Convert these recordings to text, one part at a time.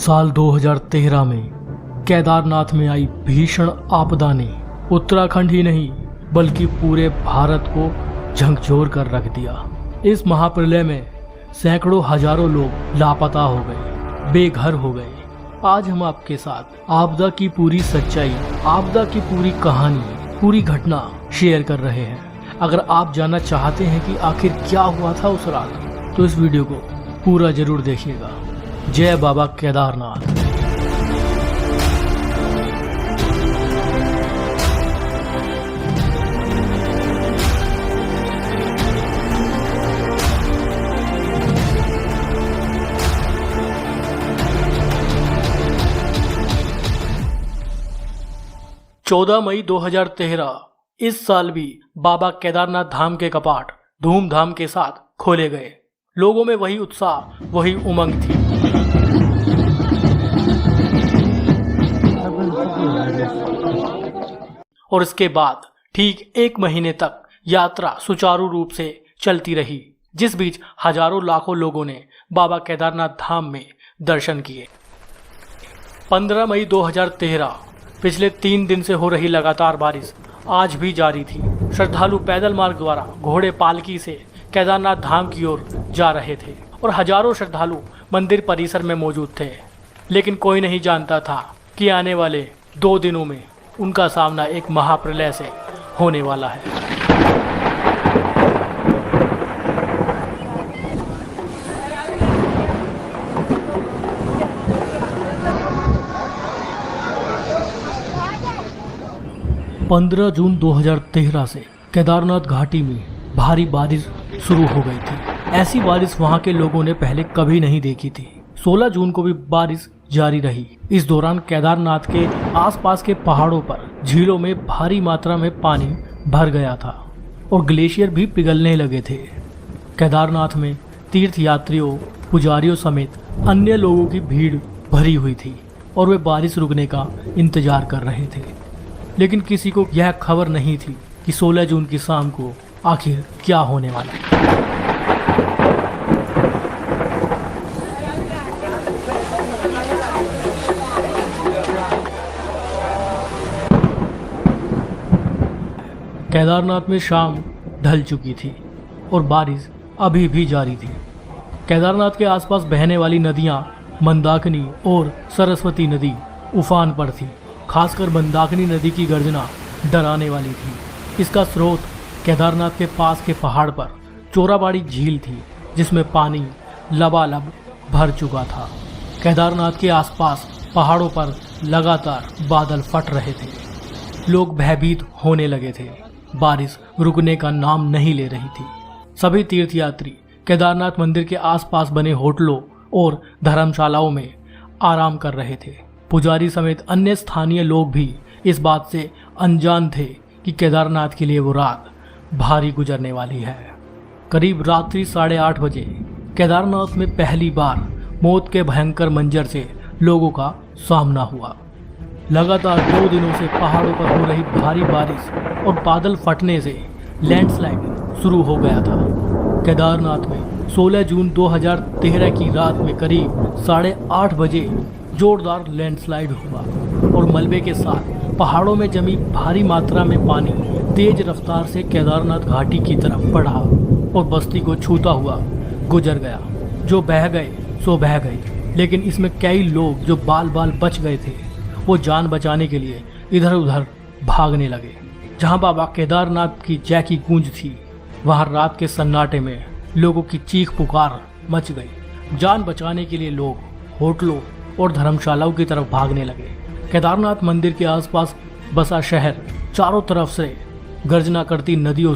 साल 2013 में केदारनाथ में आई भीषण आपदा ने उत्तराखंड ही नहीं बल्कि पूरे भारत को झकझोर कर रख दिया। इस महाप्रलय में सैकड़ों हजारों लोग लापता हो गए, बेघर हो गए। आज हम आपके साथ आपदा की पूरी सच्चाई, आपदा की पूरी कहानी, पूरी घटना शेयर कर रहे हैं। अगर आप जानना चाहते हैं कि आखिर क्या हुआ था उस रात, तो इस वीडियो को पूरा जरूर देखिएगा। जय बाबा केदारनाथ। 14 मई 2013 इस साल भी बाबा केदारनाथ धाम के कपाट धूमधाम के साथ खोले गए। लोगों में वही उत्साह, वही उमंग थी। और इसके बाद ठीक 1 महीने तक यात्रा सुचारू रूप से चलती रही, जिस बीच हजारों लाखों लोगों ने बाबा केदारनाथ धाम में दर्शन किए। 15 मई 2013 पिछले 3 दिन से हो रही लगातार बारिश आज भी जारी थी। श्रद्धालु पैदल मार्ग द्वारा घोड़े पालकी से केदारनाथ धाम की ओर जा रहे थे और हजारों श्रद्धालु मंदिर परिसर में मौजूद थे। लेकिन कोई नहीं जानता था कि आने वाले 2 दिनों में उनका सामना एक महाप्रलय से होने वाला है। पंद्रह जून 2013 से केदारनाथ घाटी में भारी बारिश शुरू हो गई थी। ऐसी बारिश वहां के लोगों ने पहले कभी नहीं देखी थी। 16 जून को भी बारिश जारी रही। इस दौरान केदारनाथ के आसपास के पहाड़ों पर झीलों में भारी मात्रा में पानी भर गया था और ग्लेशियर भी पिघलने लगे थे। केदारनाथ में तीर्थ यात्रियों, पुजारियों समेत अन्य लोगों की भीड़ भरी हुई थी और वे बारिश रुकने का इंतजार कर रहे थे। लेकिन किसी को यह खबर नहीं थी कि 16 जून की शाम को आखिर क्या होने वाला है। केदारनाथ में शाम ढल चुकी थी और बारिश अभी भी जारी थी। केदारनाथ के आसपास बहने वाली नदियां मंदाकिनी और सरस्वती नदी उफान पर थी। खासकर मंदाकिनी नदी की गर्जना डराने वाली थी। इसका स्रोत केदारनाथ के पास के पहाड़ पर चोराबाड़ी झील थी, जिसमें पानी लबालब भर चुका था। केदारनाथ के आसपास पहाड़ों पर लगातार बादल फट रहे थे। लोग भयभीत होने लगे थे। बारिश रुकने का नाम नहीं ले रही थी। सभी तीर्थयात्री केदारनाथ मंदिर के आसपास बने होटलों और धर्मशालाओं में आराम कर रहे थे। पुजारी समेत अन्य स्थानीय लोग भी इस बात से अनजान थे कि केदारनाथ के लिए वो रात भारी गुजरने वाली है। करीब रात्रि 8:30 बजे केदारनाथ में पहली बार मौत के भयंकर मंजर से लोगों का सामना हुआ। लगातार 2 दिनों से पहाड़ों पर हो रही भारी बारिश और बादल फटने से लैंडस्लाइड शुरू हो गया था। केदारनाथ में 16 जून 2013 की रात में करीब 8:30 बजे जोरदार लैंडस्लाइड हुआ और मलबे के साथ पहाड़ों में जमी भारी मात्रा में पानी तेज रफ्तार से केदारनाथ घाटी की तरफ बढ़ा और बस्ती को छूता हुआ गुजर गया। जो बह गए सो बह गए, लेकिन इसमें कई लोग जो बाल बाल बच गए थे वो जान बचाने के लिए इधर उधर भागने लगे। जहां बाबा केदारनाथ की जय की गूंज थी, वहां रात के सन्नाटे में लोगों की चीख पुकार मच गई। जान बचाने के लिए लोग होटलों और धर्मशालाओं की तरफ भागने लगे। केदारनाथ मंदिर के आसपास बसा शहर चारों तरफ से गर्जना करती नदियों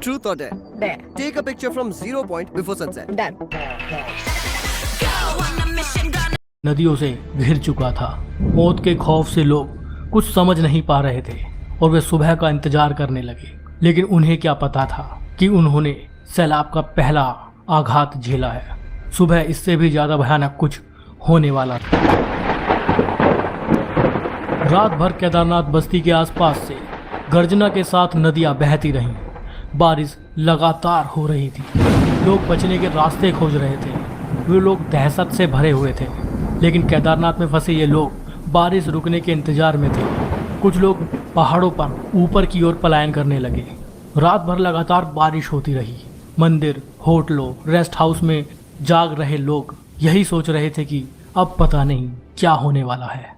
Truth or dare? Dare. Take a picture from 0 point before sunset. Done. नदियों से घिर चुका था। मौत के खौफ से लोग कुछ समझ नहीं पा रहे थे और वे सुबह का इंतजार करने लगे। लेकिन उन्हें क्या पता था कि उन्होंने सैलाब का पहला आघात झेला है। सुबह इससे भी ज्यादा भयानक कुछ होने वाला था। रात भर केदारनाथ बस्ती के आसपास से गर्जना के साथ नदियां बहती रहीं। बारिश लगातार हो रही थी। लोग बचने के रास्ते खोज रहे थे। वे लोग दहशत से भरे हुए थे। लेकिन केदारनाथ में फंसे ये लोग बारिश रुकने के इंतजार में थे। कुछ लोग पहाड़ों पर ऊपर की ओर पलायन करने लगे। रात भर लगातार बारिश होती रही। मंदिर, होटलों, रेस्ट हाउस में जाग रहे लोग यही सोच रहे थे कि अब पता नहीं क्या होने वाला है।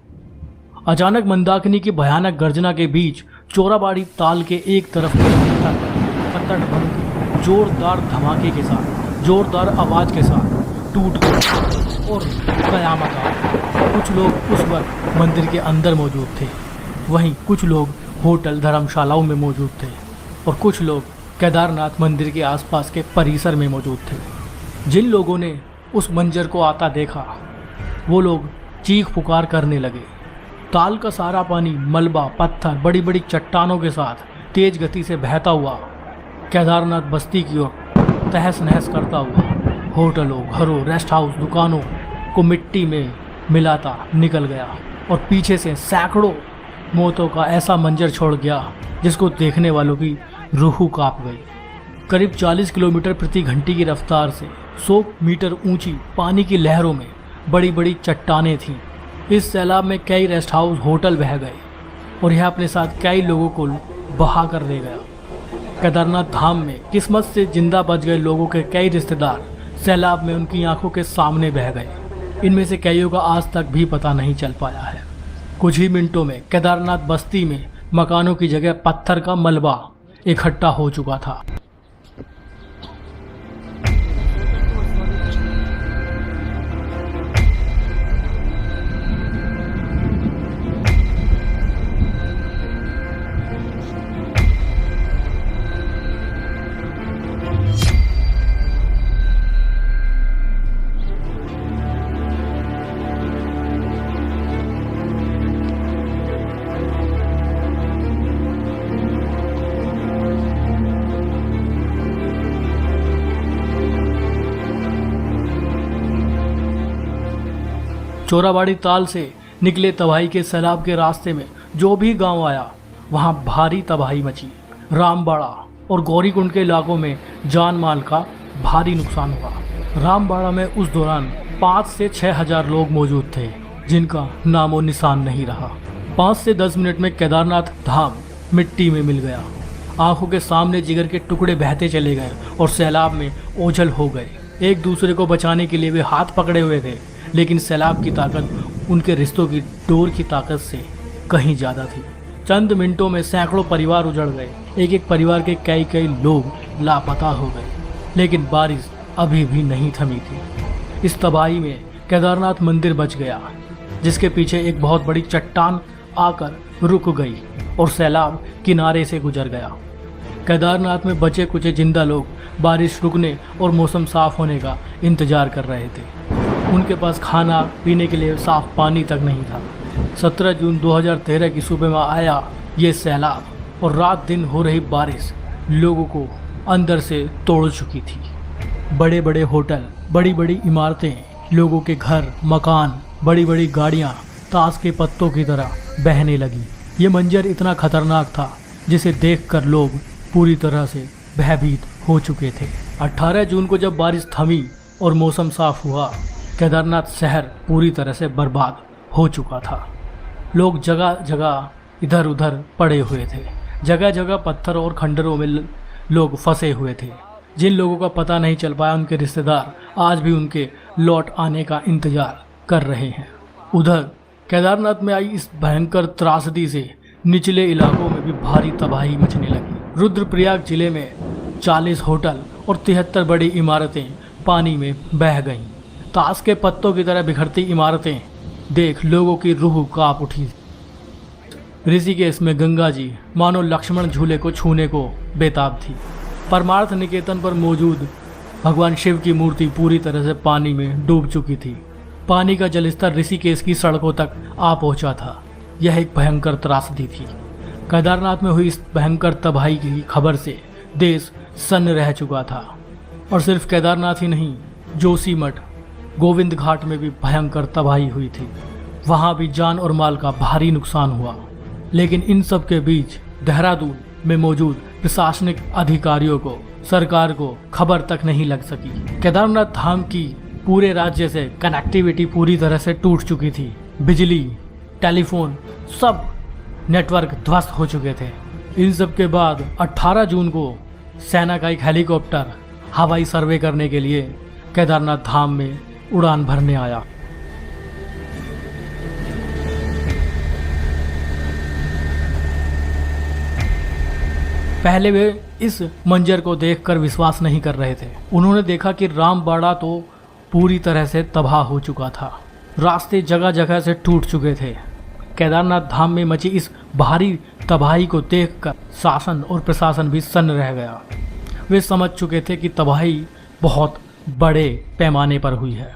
अचानक मंदाकिनी की भयानक गर्जना के बीच चोराबाड़ी ताल के एक तरफ पत्थर ढमक जोरदार धमाके के साथ, जोरदार आवाज के साथ टूट गया और कयामत आ गई। कुछ लोग उस वक्त मंदिर के अंदर मौजूद थे, वहीं कुछ लोग होटल, धर्मशालाओं में मौजूद थे और कुछ लोग केदारनाथ मंदिर के आसपास के परिसर में मौजूद थे। जिन लोगों ने उस मंजर को आता देखा वो लोग चीख पुकार करने लगे। ताल का सारा पानी मलबा, पत्थर, बड़ी बड़ी चट्टानों के साथ तेज गति से बहता हुआ केदारनाथ बस्ती की ओर तहस नहस करता हुआ होटलों, घरों, रेस्ट हाउस, दुकानों को मिट्टी में मिलाता निकल गया और पीछे से सैकड़ों मौतों का ऐसा मंजर छोड़ गया जिसको देखने वालों की रूह कांप गई। करीब 40 किलोमीटर प्रति घंटे की रफ्तार से 100 मीटर ऊंची पानी की लहरों में बड़ी बड़ी चट्टानें थीं। इस सैलाब में कई रेस्ट हाउस, होटल बह गए और यह अपने साथ कई लोगों को बहा कर ले गया। केदारनाथ धाम में किस्मत से जिंदा बच गए लोगों के कई रिश्तेदार सैलाब में उनकी आंखों के सामने बह गए। इनमें से कईयों का आज तक भी पता नहीं चल पाया है। कुछ ही मिनटों में केदारनाथ बस्ती में मकानों की जगह पत्थर का मलबा इकट्ठा हो चुका था। चोराबाड़ी ताल से निकले तबाही के सैलाब के रास्ते में जो भी गांव आया वहां भारी तबाही मची। रामबाड़ा और गौरीकुंड के इलाकों में जान माल का भारी नुकसान हुआ। रामबाड़ा में उस दौरान 5 से 6 हजार लोग मौजूद थे जिनका नामो निशान नहीं रहा। 5 से 10 मिनट में केदारनाथ धाम मिट्टी में मिल गया। आंखों के सामने जिगर के टुकड़े बहते चले गए और सैलाब में ओझल हो गए। एक दूसरे को बचाने के लिए वे हाथ पकड़े हुए थे, लेकिन सैलाब की ताकत उनके रिश्तों की डोर की ताकत से कहीं ज़्यादा थी। चंद मिनटों में सैकड़ों परिवार उजड़ गए। एक एक परिवार के कई लोग लापता हो गए, लेकिन बारिश अभी भी नहीं थमी थी। इस तबाही में केदारनाथ मंदिर बच गया, जिसके पीछे एक बहुत बड़ी चट्टान आकर रुक गई और सैलाब किनारे से गुजर गया। केदारनाथ में बचे कुछ जिंदा लोग बारिश रुकने और मौसम साफ होने का इंतजार कर रहे थे। उनके पास खाना पीने के लिए साफ पानी तक नहीं था। 17 जून 2013 की सुबह में आया ये सैलाब और रात दिन हो रही बारिश लोगों को अंदर से तोड़ चुकी थी। बड़े बड़े होटल, बड़ी बड़ी इमारतें, लोगों के घर, मकान, बड़ी बड़ी गाड़ियाँ ताश के पत्तों की तरह बहने लगी। ये मंजर इतना खतरनाक था जिसे देखकर लोग पूरी तरह से भयभीत हो चुके थे। 18 जून को जब बारिश थमी और मौसम साफ हुआ, केदारनाथ शहर पूरी तरह से बर्बाद हो चुका था। लोग जगह जगह इधर उधर पड़े हुए थे। जगह जगह पत्थर और खंडरों में लोग फंसे हुए थे। जिन लोगों का पता नहीं चल पाया, उनके रिश्तेदार आज भी उनके लौट आने का इंतजार कर रहे हैं। उधर केदारनाथ में आई इस भयंकर त्रासदी से निचले इलाकों में भी भारी तबाही मचने लगी। रुद्रप्रयाग जिले में 40 होटल और 73 बड़ी इमारतें पानी में बह गईं। ताश के पत्तों की तरह बिखरती इमारतें देख लोगों की रूह कांप उठी। ऋषिकेश में गंगा जी मानो लक्ष्मण झूले को छूने को बेताब थी। परमार्थ निकेतन पर मौजूद भगवान शिव की मूर्ति पूरी तरह से पानी में डूब चुकी थी। पानी का जलस्तर ऋषिकेश की सड़कों तक आ पहुंचा था। यह एक भयंकर त्रासदी थी। केदारनाथ में हुई इस भयंकर तबाही की खबर से देश सन्न रह चुका था। और सिर्फ केदारनाथ ही नहीं, जोशीमठ, गोविंद घाट में भी भयंकर तबाही हुई थी। वहाँ भी जान और माल का भारी नुकसान हुआ। लेकिन इन सब के बीच देहरादून में मौजूद प्रशासनिक अधिकारियों को, सरकार को खबर तक नहीं लग सकी। केदारनाथ धाम की पूरे राज्य से कनेक्टिविटी पूरी तरह से टूट चुकी थी। बिजली, टेलीफोन, सब नेटवर्क ध्वस्त हो चुके थे। इन सब के बाद 18 जून को सेना का एक हेलीकॉप्टर हवाई सर्वे करने के लिए केदारनाथ धाम में उड़ान भरने आया। पहले वे इस मंजर को देखकर विश्वास नहीं कर रहे थे। उन्होंने देखा कि रामबाड़ा तो पूरी तरह से तबाह हो चुका था। रास्ते जगह जगह से टूट चुके थे। केदारनाथ धाम में मची इस भारी तबाही को देखकर शासन और प्रशासन भी सन्न रह गया। वे समझ चुके थे कि तबाही बहुत बड़े पैमाने पर हुई है।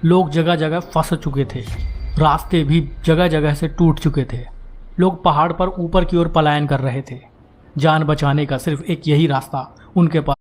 लोग जगह जगह फंस चुके थे। रास्ते भी जगह जगह से टूट चुके थे। लोग पहाड़ पर ऊपर की ओर पलायन कर रहे थे। जान बचाने का सिर्फ एक यही रास्ता उनके पास